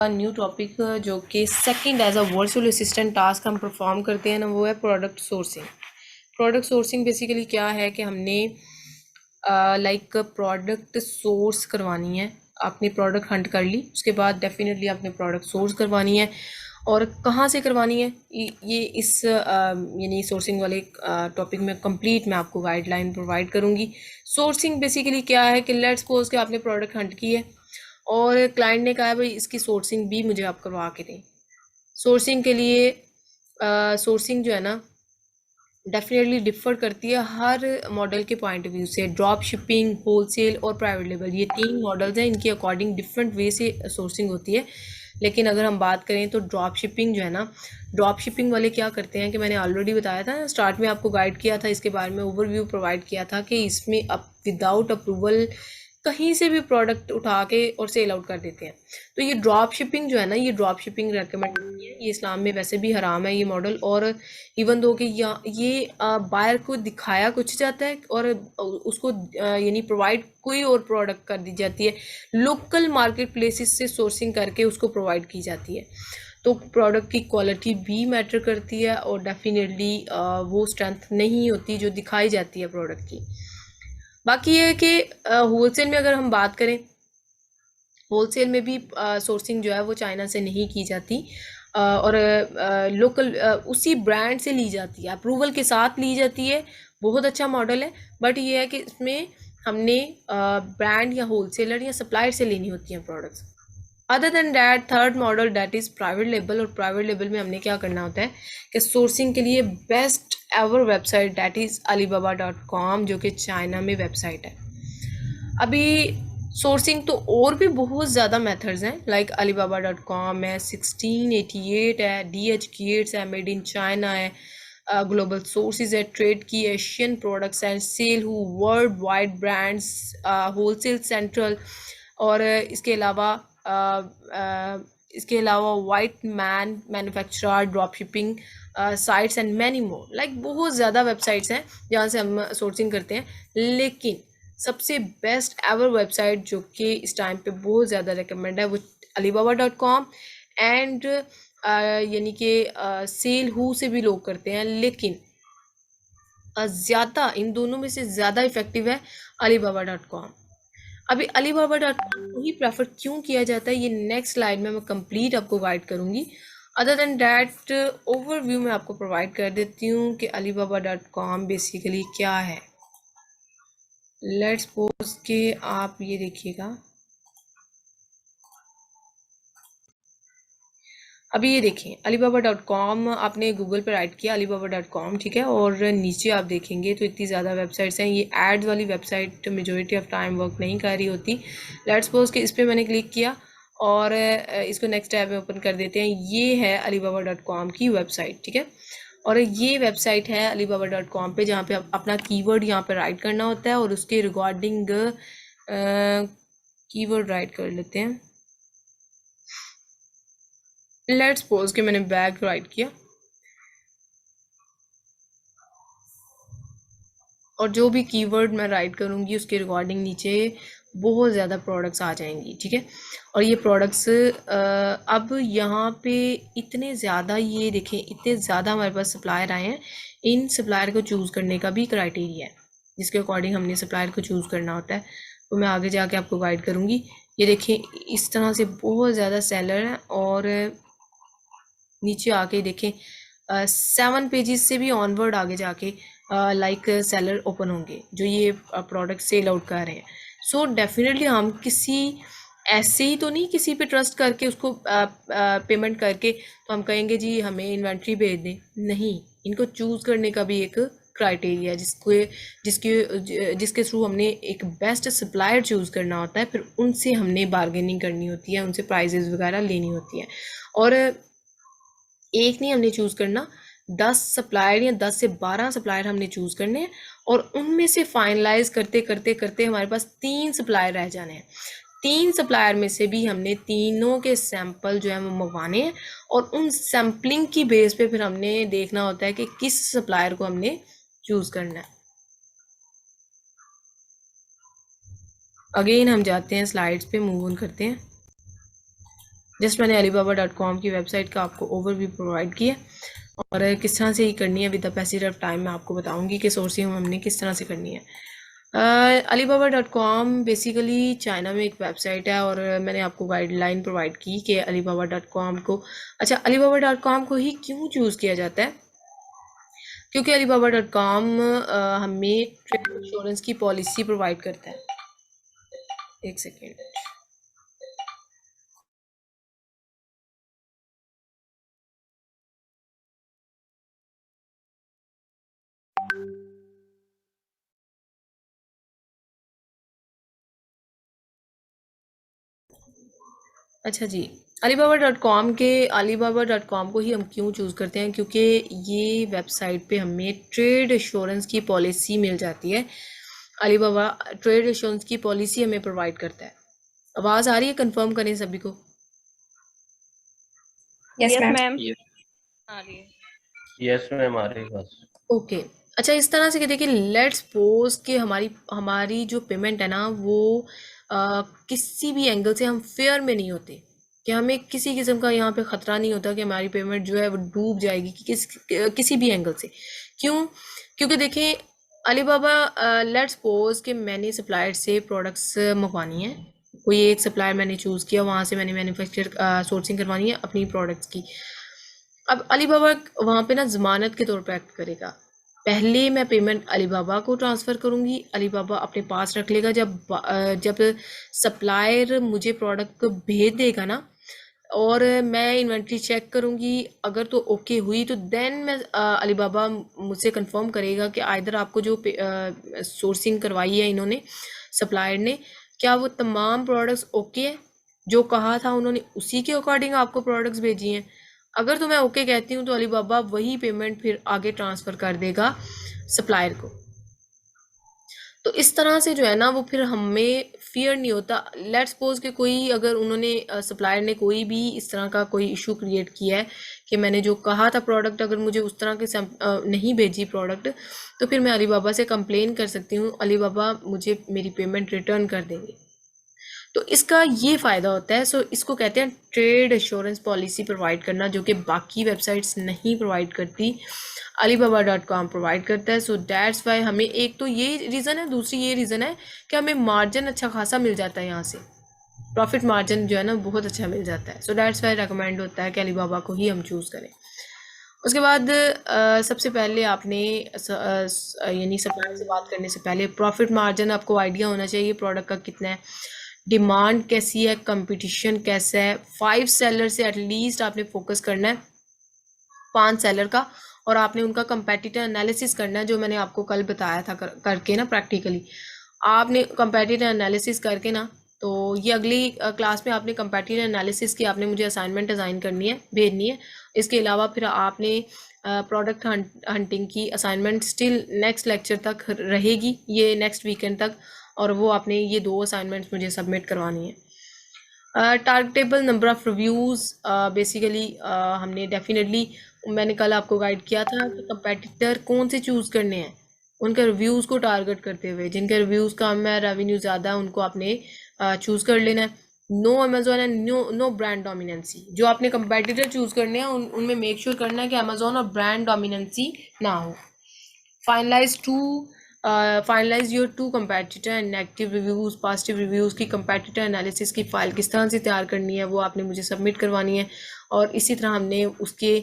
New topic जो कि second as a virtual assistant task हम परफॉर्म करते हैं ना, वो है product sourcing. Product sourcing basically क्या है कि हमने लाइक प्रोडक्ट सोर्स करवानी है। आपने प्रोडक्ट हंट कर ली, उसके बाद डेफिनेटली आपने प्रोडक्ट सोर्स करवानी है। और कहाँ से करवानी है ये इस यानी सोर्सिंग वाले टॉपिक में कंप्लीट मैं आपको गाइडलाइन प्रोवाइड करूँगी। सोर्सिंग बेसिकली क्या है कि लेट्स सपोज कि आपने प्रोडक्ट हंट की है और क्लाइंट ने कहा है भाई इसकी सोर्सिंग भी मुझे आप करवा के दें। सोर्सिंग के लिए सोर्सिंग जो है ना डेफिनेटली डिफर करती है हर मॉडल के पॉइंट ऑफ व्यू से। ड्रॉप शिपिंग, होलसेल और प्राइवेट लेबल, ये तीन मॉडल्स हैं, इनके अकॉर्डिंग डिफरेंट वे से सोर्सिंग होती है। लेकिन अगर हम बात करें तो ड्रॉप शिपिंग जो है ना, ड्रॉप शिपिंग वाले क्या करते हैं कि मैंने ऑलरेडी बताया था स्टार्ट में, आपको गाइड किया था, इसके बारे में ओवरव्यू प्रोवाइड किया था कि इसमें अब विदाउट अप्रूवल कहीं से भी प्रोडक्ट उठा के और सेल आउट कर देते हैं। तो ये ड्रॉप शिपिंग जो है ना, ये ड्रॉप शिपिंग रेकमेंड नहीं है, ये इस्लाम में वैसे भी हराम है ये मॉडल। और इवन दो कि ये बायर को दिखाया कुछ जाता है और उसको यानी प्रोवाइड कोई और प्रोडक्ट कर दी जाती है, लोकल मार्केट प्लेसेस से सोर्सिंग करके उसको प्रोवाइड की जाती है। तो प्रोडक्ट की क्वालिटी भी मैटर करती है और डेफिनेटली वो स्ट्रेंथ नहीं होती जो दिखाई जाती है प्रोडक्ट की। बाकी ये है कि होलसेल में अगर हम बात करें, होलसेल में भी सोर्सिंग जो है वो चाइना से नहीं की जाती और लोकल उसी ब्रांड से ली जाती है, अप्रूवल के साथ ली जाती है। बहुत अच्छा मॉडल है, बट ये है कि इसमें हमने ब्रांड या होलसेलर या सप्लायर से लेनी होती हैं products. Other than that third model that is private label. और प्राइवेट लेबल में हमने क्या करना होता है कि सोर्सिंग के लिए best ever website that is alibaba.com, जो कि चाइना में वेबसाइट है। अभी सोर्सिंग तो और भी बहुत ज़्यादा मेथड्स हैं, लाइक alibaba.com है, 1688 है, DH गेट्स है, मेड इन चाइना है, ग्लोबल सोर्सेज है, ट्रेड की, एशियन प्रोडक्ट्स हैं, SaleHoo, world wide brands, wholesale central. और इसके अलावा white man manufacturer, drop shipping sites and many more. Like बहुत ज़्यादा वेबसाइट्स हैं जहाँ से हम सोर्सिंग करते हैं। लेकिन सबसे बेस्ट एवर वेबसाइट जो कि इस टाइम पे बहुत ज़्यादा रिकमेंड है वो alibaba.com एंड यानी कि सेल हु से भी लोग करते हैं, लेकिन ज़्यादा इन दोनों में से ज़्यादा इफेक्टिव है alibaba.com। अभी alibaba.com को ही प्रेफर क्यों किया जाता है ये नेक्स्ट स्लाइड में मैं कंप्लीट आपको गाइड करूँगी। अदर देन डैट ओवरव्यू में आपको प्रोवाइड कर देती हूँ कि alibaba.com बेसिकली क्या है। लेट्स सपोज के आप ये देखिएगा, अभी ये देखें alibaba.com आपने गूगल पर राइट किया alibaba.com, ठीक है, और नीचे आप देखेंगे तो इतनी ज़्यादा वेबसाइट्स हैं। ये एड्स वाली website majority of time work नहीं कर रही होती। लेट्स सपोज कि इस पर मैंने क्लिक किया और इसको नेक्स्ट टैब में ओपन कर देते हैं। ये है alibaba.com की वेबसाइट, ठीक है, और ये वेबसाइट है alibaba.com पे, जहाँ पे आप अपना कीवर्ड यहाँ पे राइट करना होता है और उसके रिगार्डिंग कीवर्ड राइट कर लेते हैं। लेट्स सपोज कि मैंने बैग राइट किया और जो भी कीवर्ड मैं राइट करूँगी उसके रिगार्डिंग नीचे बहुत ज़्यादा प्रोडक्ट्स आ जाएंगी, ठीक है। और ये प्रोडक्ट्स अब यहाँ पे इतने ज़्यादा, ये देखें इतने ज़्यादा हमारे पास सप्लायर आए हैं। इन सप्लायर को चूज़ करने का भी क्राइटेरिया है जिसके अकॉर्डिंग हमने सप्लायर को चूज़ करना होता है, तो मैं आगे जाके आपको गाइड करूँगी। ये देखें इस तरह से बहुत ज़्यादा सेलर हैं और नीचे आके देखें 7 पेजेस से भी ऑनवर्ड आगे जाके लाइक सेलर ओपन होंगे जो ये प्रोडक्ट सेल आउट कर रहे हैं। सो डेफिनेटली हम किसी ऐसे ही तो नहीं किसी पे ट्रस्ट करके उसको पेमेंट करके तो हम कहेंगे जी हमें इन्वेंट्री भेज दें। नहीं, इनको चूज़ करने का भी एक क्राइटेरिया जिसके थ्रू हमने एक बेस्ट सप्लायर चूज़ करना होता है, फिर उनसे हमने बार्गेनिंग करनी होती है, उनसे प्राइजेस वगैरह लेनी होती है। और एक नहीं हमने चूज़ करना, 10 सप्लायर या 10 से 12 सप्लायर हमने चूज़ करने हैं और उनमें से फाइनलाइज करते करते करते हमारे पास 3 सप्लायर रह जाने हैं। 3 सप्लायर में से भी हमने तीनों के सैंपल जो है वो मंगवाने हैं और उन सैम्पलिंग की बेस पे फिर हमने देखना होता है कि किस सप्लायर को हमने चूज़ करना है। अगेन हम जाते हैं स्लाइड्स पे, मूव ऑन करते हैं। जस्ट मैंने alibaba.com की वेबसाइट का आपको ओवरव्यू प्रोवाइड किया और किस तरह से ही करनी है with the passage of time मैं आपको बताऊंगी कि सोर्सिंग हमने किस तरह से करनी है। alibaba.com बेसिकली चाइना में एक वेबसाइट है और मैंने आपको गाइडलाइन प्रोवाइड की कि alibaba.com को alibaba.com को ही क्यों चूज़ किया जाता है, क्योंकि alibaba.com हमें ट्रेड इंश्योरेंस की पॉलिसी प्रोवाइड करता है। एक सेकेंड, अच्छा जी, alibaba.com को ही हम क्यों चूज़ करते हैं, क्योंकि ये वेबसाइट पे हमें ट्रेड इंश्योरेंस की पॉलिसी मिल जाती है। अलीबाबा ट्रेड इंश्योरेंस की पॉलिसी हमें प्रोवाइड करता है। आवाज़ आ रही है? कंफर्म करें सभी को। Yes ma'am. आ रही है। यस मैम, आ रही बस। ओके, अच्छा इस तरह से कि देखिए लेट्स सपोज कि हमारी जो पेमेंट है ना वो किसी भी एंगल से हम फेयर में नहीं होते, कि हमें किसी किस्म का यहाँ पे ख़तरा नहीं होता कि हमारी पेमेंट जो है वो डूब जाएगी कि किसी भी एंगल से। क्यों? क्योंकि देखें अलीबाबा लेट्स सपोज कि मैंने सप्लायर से प्रोडक्ट्स मंगवानी है, कोई एक सप्लायर मैंने चूज़ किया, वहाँ से मैंने मैन्युफैक्चर सोर्सिंग करवानी है अपनी प्रोडक्ट्स की। अब अलीबाबा वहाँ पे ना ज़मानत के तौर पे एक्ट करेगा। पहले मैं पेमेंट अलीबाबा को ट्रांसफ़र करूँगी, अलीबाबा अपने पास रख लेगा। जब सप्लायर मुझे प्रोडक्ट को भेज देगा ना और मैं इन्वेंट्री चेक करूँगी, अगर तो ओके हुई तो देन मैं अलीबाबा मुझसे कंफर्म करेगा कि आइदर आपको जो सोर्सिंग करवाई है इन्होंने सप्लायर ने, क्या वो तमाम प्रोडक्ट्स ओके है, जो कहा था उन्होंने उसी के अकॉर्डिंग आपको प्रोडक्ट्स भेजी हैं। अगर तो मैं ओके कहती हूँ तो अलीबाबा वही पेमेंट फिर आगे ट्रांसफ़र कर देगा सप्लायर को। तो इस तरह से जो है ना वो फिर हमें फियर नहीं होता। लेट्स सपोज कि कोई अगर उन्होंने सप्लायर ने कोई भी इस तरह का कोई इशू क्रिएट किया है कि मैंने जो कहा था प्रोडक्ट अगर मुझे उस तरह के नहीं भेजी प्रोडक्ट, तो फिर मैं अलीबाबा से कंप्लेन कर सकती हूँ, अलीबाबा मुझे मेरी पेमेंट रिटर्न कर देंगे। तो इसका ये फ़ायदा होता है। सो इसको कहते हैं ट्रेड एश्योरेंस पॉलिसी प्रोवाइड करना, जो कि बाकी वेबसाइट्स नहीं प्रोवाइड करती, alibaba.com प्रोवाइड करता है। सो दैट्स वाई हमें एक तो ये रीज़न है, दूसरी ये रीज़न है कि हमें मार्जिन अच्छा खासा मिल जाता है, यहाँ से प्रॉफिट मार्जिन जो है ना बहुत अच्छा मिल जाता है। सो दैट्स वाई रिकमेंड होता है कि अलीबाबा को ही हम चूज़ करें। उसके बाद सबसे पहले आपने यानी सप्लायर से बात करने से पहले प्रॉफिट मार्जिन आपको आइडिया होना चाहिए प्रोडक्ट का कितना है, डिमांड कैसी है, कंपटीशन कैसा है। 5 सेलर से एटलीस्ट आपने फोकस करना है, 5 सेलर का, और आपने उनका कंपेटिटर एनालिसिस करना है, जो मैंने आपको कल बताया था करके ना प्रैक्टिकली। आपने कंपेटिटर एनालिसिस करके ना, तो ये अगली क्लास में आपने कंपेटिटर एनालिसिस की आपने मुझे असाइनमेंट डिज़ाइन करनी है, भेजनी है। इसके अलावा फिर आपने प्रोडक्ट हंटिंग की असाइनमेंट स्टिल नेक्स्ट लेक्चर तक रहेगी, ये नेक्स्ट वीकेंड तक, और वो आपने ये 2 असाइनमेंट्स मुझे सबमिट करवानी है। Targetable number of reviews basically हमने डेफिनेटली, मैंने कल आपको गाइड किया था कि कंपेटिटर कौन से चूज़ करने हैं, उनके रिव्यूज़ को टारगेट करते हुए, जिनके रिव्यूज़ कम है, रेवेन्यू ज़्यादा है, उनको आपने चूज़ कर लेना है। No Amazon and no brand dominancy, जो आपने कंपेटिटर चूज़ करने हैं उनमें मेक श्योर करना है कि अमेजोन और ब्रांड डोमिनेंसी ना हो। Finalize your 2 competitor and negative reviews, positive reviews की कंपेटिटर एनालिसिस की फ़ाइल किस तरह से तैयार करनी है वो आपने मुझे सबमिट करवानी है। और इसी तरह हमने उसके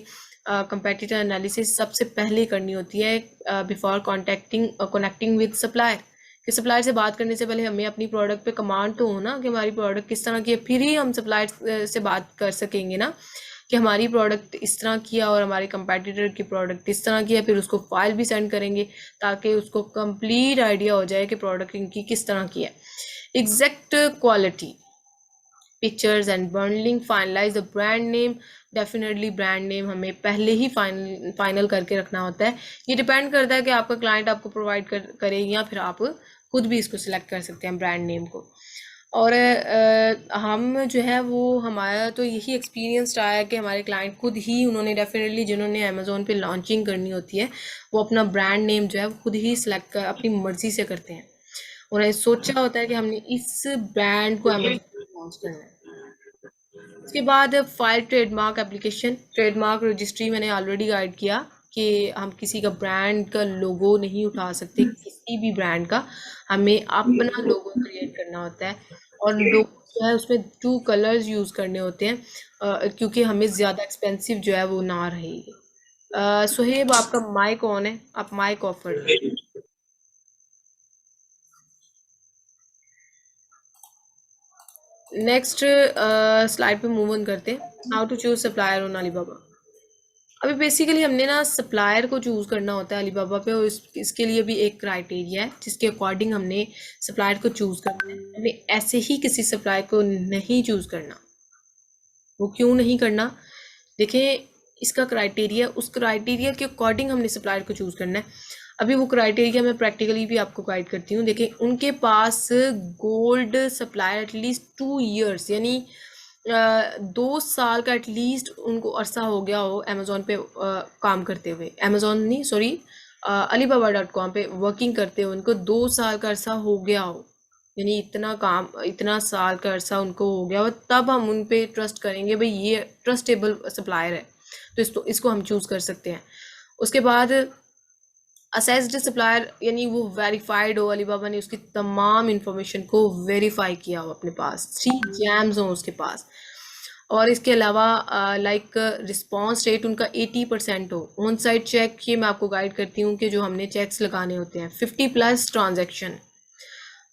कंपेटिटर एनालिसिस सबसे पहले करनी होती है बिफोर कनेक्टिंग विद सप्लायर, कि सप्लायर से बात करने से पहले हमें अपनी प्रोडक्ट पे कमांड तो हो ना कि हमारी प्रोडक्ट किस तरह की है, फिर ही हम सप्लायर से बात कर सकेंगे ना कि हमारी प्रोडक्ट इस तरह की है और हमारे कंपेटिटर की प्रोडक्ट इस तरह की है। फिर उसको फाइल भी सेंड करेंगे ताकि उसको कंप्लीट आइडिया हो जाए कि प्रोडक्ट इनकी किस तरह की है। Exact quality, pictures and bundling, finalize the brand name. Definitely brand name हमें पहले ही फाइनल करके रखना होता है। ये डिपेंड करता है कि आपका क्लाइंट आपको प्रोवाइड करे या फिर आप खुद भी इसको सिलेक्ट कर सकते हैं ब्रांड नेम को। और हम जो है वो हमारा तो यही एक्सपीरियंस रहा है कि हमारे क्लाइंट खुद ही उन्होंने डेफिनेटली जिन्होंने अमेज़ोन पे लॉन्चिंग करनी होती है वो अपना ब्रांड नेम जो है वो खुद ही सिलेक्ट कर अपनी मर्ज़ी से करते हैं। उन्हें सोचा होता है कि हमने इस ब्रांड को अमेज़ोन पे लॉन्च करना है। उसके बाद file trademark application, trademark registry मैंने ऑलरेडी गाइड किया कि हम किसी का ब्रांड का लोगो नहीं उठा सकते, किसी भी ब्रांड का हमें अपना लोगो क्रिएट करना होता है। और लोगो जो है उसमें 2 कलर्स यूज़ करने होते हैं, क्योंकि हमें ज़्यादा एक्सपेंसिव जो है वो ना रहेगी। सुहेब, आपका माइक ऑन है, आप माइक ऑफ कर दें। नेक्स्ट स्लाइड पे मूव ऑन करते हैं, how to choose supplier on Alibaba. अभी बेसिकली हमने ना सप्लायर को चूज़ करना होता है अलीबाबा पे, और इसके लिए भी एक क्राइटेरिया है जिसके अकॉर्डिंग हमने सप्लायर को चूज़ करना है। हमें ऐसे ही किसी सप्लायर को नहीं चूज़ करना। वो क्यों नहीं करना, देखें, इसका क्राइटेरिया, उस क्राइटेरिया के अकॉर्डिंग हमने सप्लायर को चूज़ करना है। अभी वो क्राइटेरिया मैं प्रैक्टिकली भी आपको गाइड करती हूँ। देखिए, उनके पास गोल्ड सप्लायर एटलीस्ट 2 ईयर्स, यानी 2 साल का एटलीस्ट उनको अरसा हो गया हो अमेज़ोन पे काम करते हुए, अमेज़ोन नहीं सॉरी, alibaba.com पे वर्किंग करते हुए उनको 2 साल का अरसा हो गया हो, यानी इतना काम, इतना साल का अरसा उनको हो गया हो, तब हम उन पे ट्रस्ट करेंगे भाई ये ट्रस्टेबल सप्लायर है, तो इसको हम चूज़ कर सकते हैं। उसके बाद असेस्ड सप्लायर, यानी वो वेरीफाइड हो, अलीबाबा ने उसकी तमाम इंफॉर्मेशन को वेरीफाई किया हो, अपने पास 3 जैम्स हों उसके पास, और इसके अलावा लाइक रिस्पॉन्स रेट उनका 80% हो। ऑन साइट चेक, ये मैं आपको गाइड करती हूँ कि जो हमने चेक्स लगाने होते हैं 50+ ट्रांजैक्शन,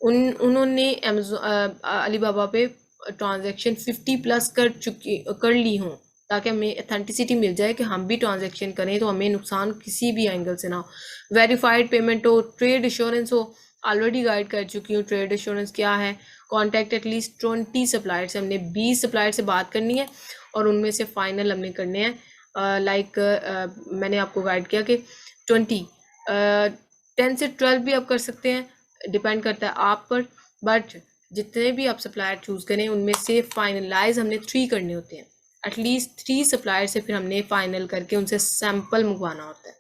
उन्होंने अलीबाबा पे ट्रांजैक्शन 50+ कर ली हों, ताकि हमें अथेंटिसिटी मिल जाए कि हम भी ट्रांजैक्शन करें तो हमें नुकसान किसी भी एंगल से ना हो। वेरीफाइड पेमेंट हो, ट्रेड इंश्योरेंस हो, ऑलरेडी गाइड कर चुकी हूँ ट्रेड इंश्योरेंस क्या है। कॉन्टैक्ट एटलीस्ट 20 सप्लायर से, हमने 20 सप्लायर से बात करनी है और उनमें से फाइनल हमने करने हैं। लाइक मैंने आपको गाइड किया कि 20, 10 से 12 भी आप कर सकते हैं, डिपेंड करता है आप पर, बट जितने भी आप सप्लायर चूज़ करें उनमें से फाइनलाइज हमने 3 करने होते हैं, एटलीस्ट 3 सप्लायर से फिर हमने फाइनल करके उनसे सैंपल मंगवाना होता है।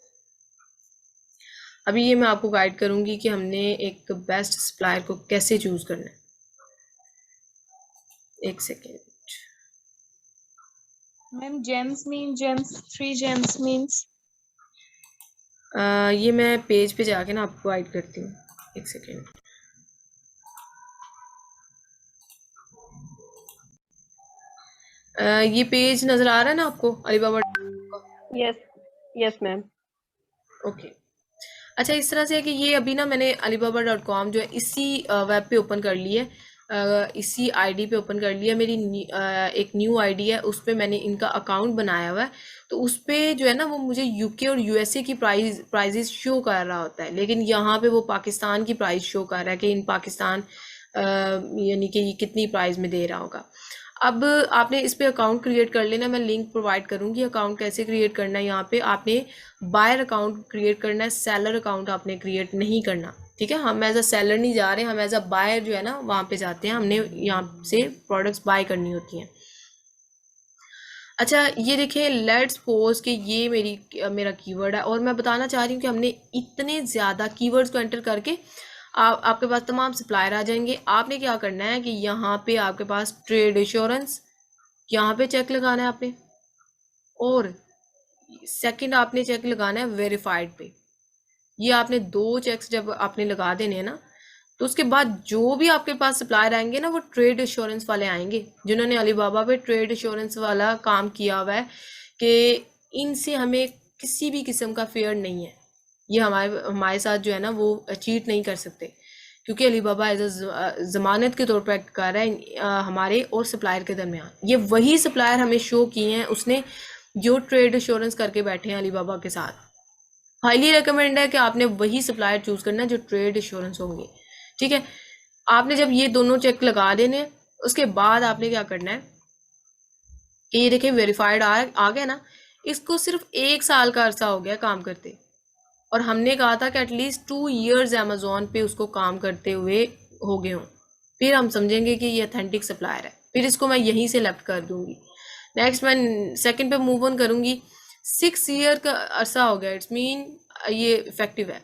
अभी ये मैं आपको गाइड करूंगी कि हमने एक बेस्ट सप्लायर को कैसे चूज़ करना है। एक second, ma'am gems mean gems, 3 gems means ये मैं पेज पे जाके ना आपको गाइड करती हूँ, एक सेकेंड। ये पेज नज़र आ रहा है ना आपको अलीबाबा का? Yes yes ma'am. ओके, अच्छा, इस तरह से है कि ये अभी ना मैंने alibaba.com जो है इसी वेब पे ओपन कर ली है, इसी आईडी पे ओपन कर लिया। मेरी एक न्यू आईडी है, उस पर मैंने इनका अकाउंट बनाया हुआ है, तो उस पर जो है ना वो मुझे यूके और यूएसए की प्राइजेस शो कर रहा होता है, लेकिन यहाँ पे वो पाकिस्तान की प्राइस शो कर रहा है कि इन पाकिस्तान यानी कि ये कितनी प्राइस में दे रहा होगा। अब आपने इस पे अकाउंट क्रिएट कर लेना, मैं लिंक प्रोवाइड करूंगी अकाउंट कैसे क्रिएट करना है। यहाँ पे आपने बायर अकाउंट क्रिएट करना है, सेलर अकाउंट आपने क्रिएट नहीं करना, ठीक है। हम एज अ सेलर नहीं जा रहे, हम एज अ बायर जो है ना वहाँ पे जाते हैं, हमने यहाँ से प्रोडक्ट्स बाय करनी होती हैं। अच्छा, ये देखिए, लेट्स सपोज कि ये मेरा कीवर्ड है और मैं बताना चाह रही हूँ कि हमने इतने ज़्यादा कीवर्ड्स को एंटर करके आपके पास तमाम सप्लायर आ जाएंगे। आपने क्या करना है कि यहाँ पे आपके पास ट्रेड इंश्योरेंस, यहाँ पे चेक लगाना है आपने, और सेकंड आपने चेक लगाना है वेरीफाइड पे। ये आपने 2 चेक्स जब आपने लगा देने हैं ना, तो उसके बाद जो भी आपके पास सप्लायर आएंगे ना वो ट्रेड इंश्योरेंस वाले आएंगे, जिन्होंने अलीबाबा पे ट्रेड इंश्योरेंस वाला काम किया हुआ है कि इनसे हमें किसी भी किस्म का फेयर नहीं है, ये हमारे साथ जो है ना वो चीट नहीं कर सकते, क्योंकि अलीबाबा एज अ ज़मानत के तौर पर एक्ट कर रहा है हमारे और सप्लायर के दरमियान। ये वही सप्लायर हमें शो किए हैं उसने जो ट्रेड इंश्योरेंस करके बैठे हैं अलीबाबा के साथ। हाईली रिकमेंड है कि आपने वही सप्लायर चूज करना है जो ट्रेड इंश्योरेंस होंगे, ठीक है। आपने जब ये दोनों चेक लगा देने, उसके बाद आपने क्या करना है कि ये देखिए वेरीफाइड आ गया ना, इसको सिर्फ 1 साल का अरसा हो गया काम करते, और हमने कहा था कि एटलीस्ट 2 ईयर्स अमेजोन पे उसको काम करते हुए हो गए हों, फिर हम समझेंगे कि ये अथेंटिक सप्लायर है, फिर इसको मैं यहीं से लेफ्ट कर दूंगी। नेक्स्ट मैं सेकंड पे मूव ऑन करूंगी। 6 ईयर का अरसा हो गया, इट्स मीन ये इफेक्टिव है।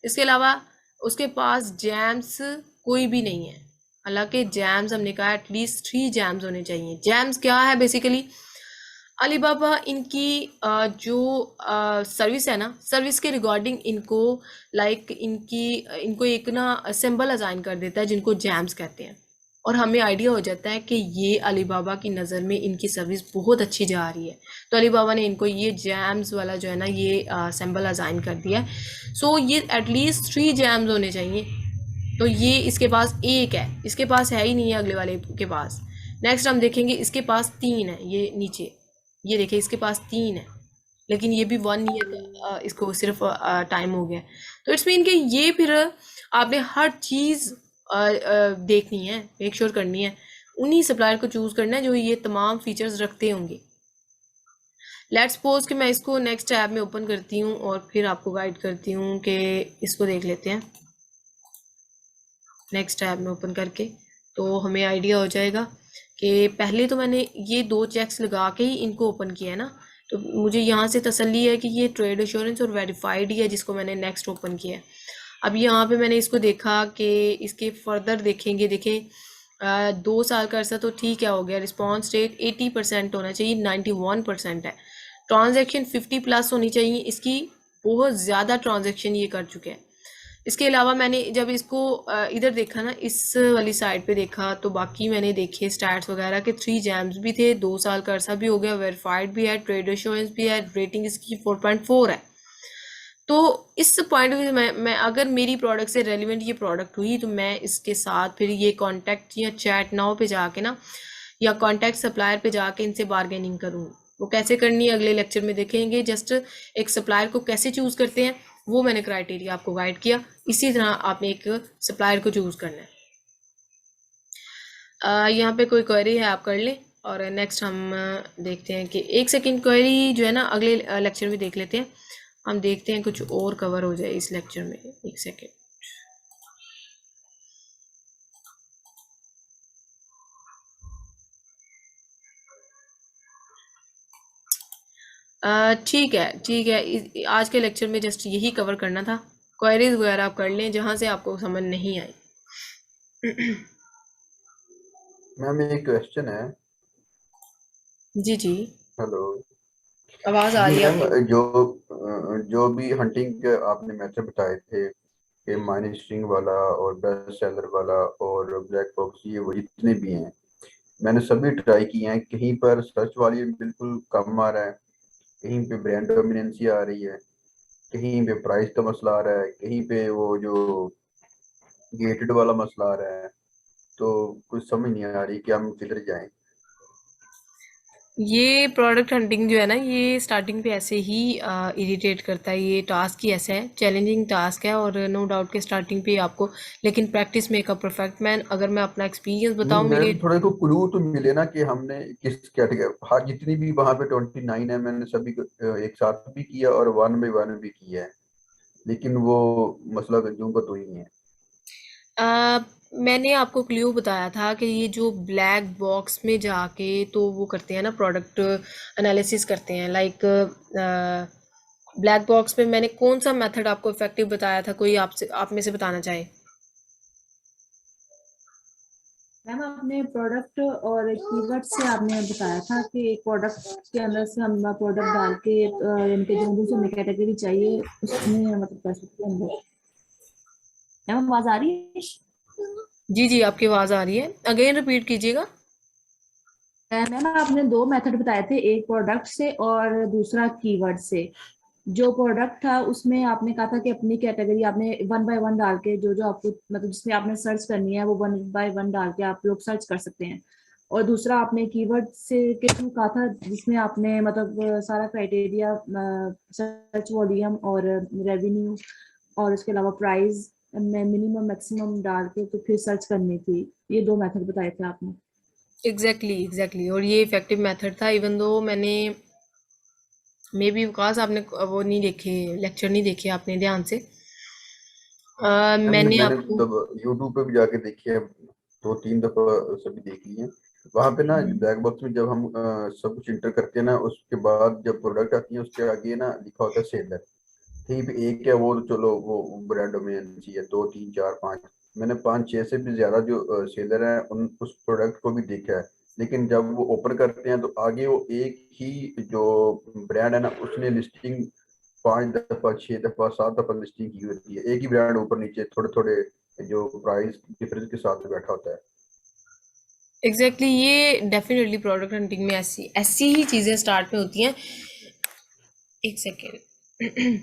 इसके अलावा उसके पास जैम्स कोई भी नहीं है, हालांकि जैम्स हमने कहा एटलीस्ट 3 जैम्स होने चाहिए। जैम्स क्या है बेसिकली, अलीबाबा इनकी जो सर्विस है ना, सर्विस के रिगार्डिंग इनको इनको एक ना सिंबल असाइन कर देता है जिनको जैम्स कहते हैं, और हमें आइडिया हो जाता है कि ये अलीबाबा की नज़र में इनकी सर्विस बहुत अच्छी जा रही है, तो अलीबाबा ने इनको ये जैम्स वाला जो है ना ये सिंबल असाइन कर दिया है। सो ये एटलीस्ट 3 जैम्स होने चाहिए, तो ये इसके पास एक है, इसके पास है ही नहीं है अगले वाले के पास। नेक्स्ट हम देखेंगे इसके पास 3 है, ये नीचे ये देखिए इसके पास 3 है, लेकिन ये भी 1 ईयर इसको सिर्फ टाइम हो गया। तो इट्स मीन कि ये फिर आपने हर चीज़ देखनी है, मेक श्योर करनी है, उन्हीं सप्लायर को चूज़ करना है जो ये तमाम फीचर्स रखते होंगे। लेट्स सपोज कि मैं इसको नेक्स्ट टैब में ओपन करती हूँ और फिर आपको गाइड करती हूँ कि इसको देख लेते हैं नेक्स्ट टैब में ओपन करके, तो हमें आइडिया हो जाएगा कि पहले तो मैंने ये 2 चेक्स लगा के ही इनको ओपन किया है ना, तो मुझे यहाँ से तसल्ली है कि ये ट्रेड एश्योरेंस और वेरीफाइड ही है जिसको मैंने नेक्स्ट ओपन किया है। अब यहाँ पे मैंने इसको देखा कि इसके फर्दर देखेंगे, देखें 2 साल का अर्सा तो ठीक है हो गया, रिस्पॉन्स रेट 80% होना चाहिए, 91% है, ट्रांजैक्शन 50+ होनी चाहिए, इसकी बहुत ज़्यादा ट्रांजैक्शन ये कर चुके हैं। इसके अलावा मैंने जब इसको इधर देखा ना, इस वाली साइड पे देखा, तो बाकी मैंने देखे स्टैट्स वगैरह के 3 जैम्स भी थे, 2 साल का अर्सा भी हो गया, वेरीफाइड भी है, ट्रेड एश्योरेंस भी है, रेटिंग इसकी 4.4 है। तो इस पॉइंट में मैं अगर मेरी प्रोडक्ट से रेलिवेंट ये प्रोडक्ट हुई तो मैं इसके साथ फिर ये कॉन्टैक्ट या चैट नाउ पे जाके ना, या कॉन्टैक्ट सप्लायर पे जाके इनसे बार्गेनिंग करूँ। वो कैसे करनी है अगले लेक्चर में देखेंगे। जस्ट एक सप्लायर को कैसे चूज़ करते हैं वो मैंने क्राइटेरिया आपको गाइड किया, इसी तरह आपने एक सप्लायर को चूज़ करना है। यहाँ पे कोई क्वेरी है आप कर लें, और नेक्स्ट हम देखते हैं कि 1 सेकेंड क्वेरी जो है ना अगले लेक्चर में देख लेते हैं, हम देखते हैं कुछ और कवर हो जाए इस लेक्चर में। 1 सेकेंड। ठीक है ठीक है, आज के लेक्चर में जस्ट यही कवर करना था, क्वेरीज वगैरह आप कर लें जहाँ से आपको समझ नहीं आई। मैम एक क्वेश्चन है। जी जी, हेलो आवाज़ आ जी रही है मैम, आपको? जो भी हंटिंग के आपने मेथड बताए थे कि माइनस स्ट्रिंग वाला और बेस्ट सेलर वाला और ब्लैक बॉक्स, ये वो जितने भी हैं मैंने सभी ट्राई किए हैं। कहीं पर सर्च वाली बिल्कुल कम आ रहा है, कहीं पे ब्रांड डोमिनेंसी आ रही है, कहीं पे प्राइस का मसला आ रहा है, कहीं पे वो जो गेटेड वाला मसला आ रहा है। तो कुछ समझ नहीं आ रही कि हम किधर जाएं। ये प्रोडक्ट हंटिंग जो है ना, ये स्टार्टिंग पे ऐसे ही इरिटेट करता है, ये टास्क ही ऐसा है, चैलेंजिंग टास्क है, और नो डाउट के स्टार्टिंग पे आपको, लेकिन practice make a perfect man. अगर मैं अपना एक्सपीरियंस नहीं बताऊं मेरे, मैम, थोड़ा को क्लू तो मिले ना कि हमने किस कैटेगरी। हाँ, जितनी भी वहां पे 29 है मैंने सभी को एक साथ भी किया और 1 by 1 भी किया है, लेकिन वो मसला जो का तो ही है। आ, मैंने आपको क्ल्यू बताया था कि ये जो ब्लैक बॉक्स में जाके तो वो करते हैं ना, प्रोडक्ट एनालिसिस करते हैं, लाइक ब्लैक बॉक्स में मैंने कौन सा मेथड आपको इफेक्टिव बताया था, कोई आपसे आप में से बताना चाहे? मैम आपने प्रोडक्ट और कीवर्ड से आपने बताया था कि एक प्रोडक्ट के अंदर से हम प्रोडक्ट डाल के इनके जो मुझे हमें कैटेगरी चाहिए उसमें मतलब कर सकते हैं हम। मैम आवाज आ रही है? जी जी, आपकी आवाज़ आ रही है, अगेन रिपीट कीजिएगा। मैम आपने 2 मेथड बताए थे, एक प्रोडक्ट से और दूसरा कीवर्ड से। जो प्रोडक्ट था उसमें आपने कहा था कि अपनी कैटेगरी आपने 1 by 1 डाल के जो जो आपको मतलब जिसमें आपने सर्च करनी है वो 1 by 1 डाल के आप लोग सर्च कर सकते हैं। और दूसरा आपने कीवर्ड से के थ्रू कहा था जिसमें आपने मतलब सारा क्राइटेरिया सर्च वॉल्यूम और रेवेन्यू और इसके अलावा प्राइस में मिनिमम मैक्सिमम डाल के तो फिर सर्च करनी थी। ये 2 मेथड बताए थे आपने। एग्जैक्टली, और ये इफेक्टिव मेथड था, इवन दो मैंने मे बी विकास आपने वो नहीं देखे, लेक्चर नहीं देखे आपने ध्यान से। मैम मैंने मैंने आपको तब यूट्यूब पे भी जाके देखी है, 2-3 दफा सभी देख ली है। वहां पे ना ब्लैक बॉक्स में जब हम सब कुछ इंटर करते हैं ना, उसके बाद जब प्रोडक्ट आती है उसके आगे ना लिखा होता है सेलर। कहीं पे एक है वो तो चलो वो ब्रांड डोमिनेंसी है, 2 3 4 5, मैंने 5-6 से भी ज्यादा जो सेलर हैं उन उस प्रोडक्ट को भी देखा है, लेकिन जब वो ओपन करते हैं तो आगे वो एक ही जो ब्रांड है ना उसने लिस्टिंग 5 दफा 6 दफा 7 दफा लिस्टिंग की होती है, एक ही ब्रांड ऊपर नीचे थोड़े थोड़े जो प्राइस डिफरेंस के साथ बैठा होता है। एग्जैक्टली ये डेफिनेटली प्रोडक्ट हंटिंग में ऐसी ऐसी ही चीज़ें स्टार्ट में होती हैं। एक सेकेंड।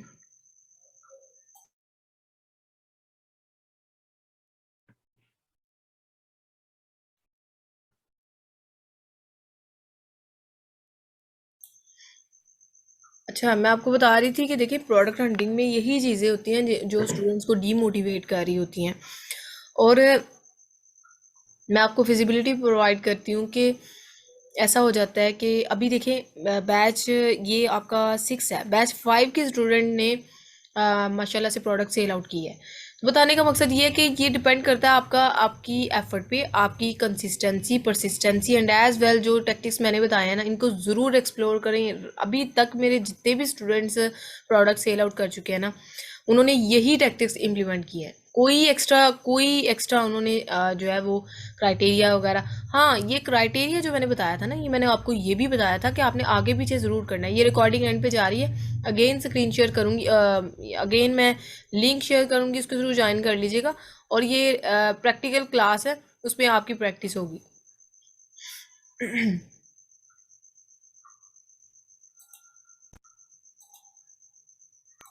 अच्छा, मैं आपको बता रही थी कि देखिए प्रोडक्ट हंटिंग में यही चीज़ें होती हैं जो स्टूडेंट्स को डीमोटिवेट कर रही होती हैं। और मैं आपको फिजिबिलिटी प्रोवाइड करती हूँ कि ऐसा हो जाता है कि अभी देखिए बैच ये आपका 6 है, बैच 5 के स्टूडेंट ने माशाल्लाह से प्रोडक्ट सेल आउट की है। तो बताने का मकसद ये है कि ये डिपेंड करता है आपका आपकी एफर्ट पे, आपकी consistency, persistence and as well जो टैक्टिक्स मैंने बताए हैं ना इनको ज़रूर एक्सप्लोर करें। अभी तक मेरे जितने भी स्टूडेंट्स प्रोडक्ट सेल आउट कर चुके हैं ना उन्होंने यही टैक्टिक्स इम्प्लीमेंट की है। कोई एक्स्ट्रा उन्होंने जो है वो क्राइटेरिया वगैरह, हाँ ये क्राइटेरिया जो मैंने बताया था ना ये मैंने आपको ये भी बताया था कि आपने आगे पीछे ज़रूर करना है। ये रिकॉर्डिंग एंड पे जा रही है, अगेन स्क्रीन शेयर करूँगी, अगेन मैं लिंक शेयर करूँगी, उसको ज़रूर ज्वाइन कर लीजिएगा। और ये प्रैक्टिकल क्लास है उसमें आपकी प्रैक्टिस होगी।